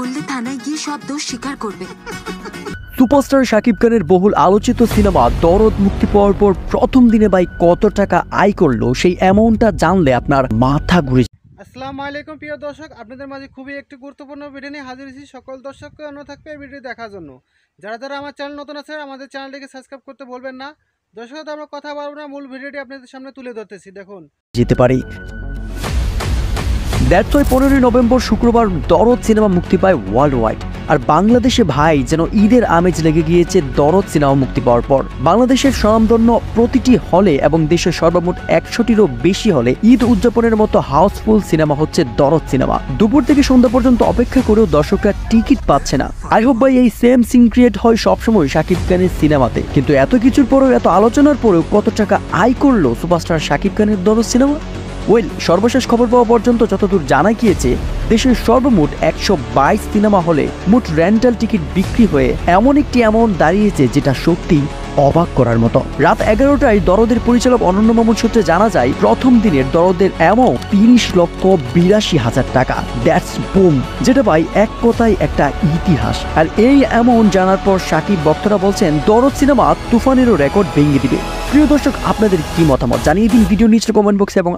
বললে থানায় গিয়ে সব দোষ স্বীকার করবে। সুপারস্টার শাকিব খানের বহুল আলোচিত সিনেমা দরদ মুক্তি পাওয়ার পর প্রথম দিনে ভাই কত টাকা আয় করলো সেই অ্যামাউন্টটা জানলে আপনার মাথা ঘুরে। আসসালামু আলাইকুম প্রিয় দর্শক, আপনাদের মাঝে খুবই একটি গুরুত্বপূর্ণ ভিডিও নিয়ে হাজির হয়েছি। সকল দর্শককে অনুরোধ থাকবে এই ভিডিও দেখার জন্য। যারা যারা আমার চ্যানেল নতুন আছে আমাদের চ্যানেলটিকে সাবস্ক্রাইব করতে বলবেন না। দর্শক, আমরা কথা বলবো না, মূল ভিডিওটি আপনাদের সামনে তুলে ধরতেছি, দেখুন। যেতে পারি। দ্যাটস ওয়াই 15 নভেম্বর শুক্রবার দরদ সিনেমা মুক্তি পায় ওয়ার্ল্ড ওয়াইড। আর বাংলাদেশে ভাই যেন ঈদের আমেজ লেগে গিয়েছে দরদ সিনেমা মুক্তি পাওয়ার পর। বাংলাদেশের স্বনামধন্য প্রতিটি হলে এবং দেশের সর্বমোট 100টিরও বেশি হলে ঈদ উদযাপনের মতো হাউসফুল সিনেমা হচ্ছে দরদ সিনেমা। দুপুর থেকে সন্ধ্যা পর্যন্ত অপেক্ষা করেও দর্শকরা টিকিট পাচ্ছে না। আই হোপ ভাই এই সেম সিন ক্রিয়েট হয় সবসময় শাকিব খানের সিনেমাতে। কিন্তু এত কিছুর পরেও, এত আলোচনার পরেও কত টাকা আয় করলো সুপারস্টার শাকিব খানের দরদ সিনেমা? ওয়েল, সর্বশেষ খবর পাওয়া পর্যন্ত যতদূর জানা গিয়েছে দেশের সর্বমোট 122 সিনেমা হলে মোট রেন্টাল টিকিট বিক্রি হয়ে এমন একটি অ্যামাউন্ট দাঁড়িয়েছে যেটা সত্যি অবাক করার মতো। রাত 11টায় দরদের পরিচালক অনন্য মামুন সূত্রে জানা যায় প্রথম দিনের দরদের অ্যামাউন্ট 30,82,000 টাকা। দ্যাটস বুম, যেটা ভাই এক কথায় একটা ইতিহাস। আর এই অ্যামাউন্ট জানার পর শাকিব ভক্তরা বলছেন দরদ সিনেমা তুফানেরও রেকর্ড ভেঙে দিবে। প্রিয় দর্শক, আপনাদের কি মতামত জানিয়ে দিন ভিডিও নিচে কমেন্ট বক্সে এবং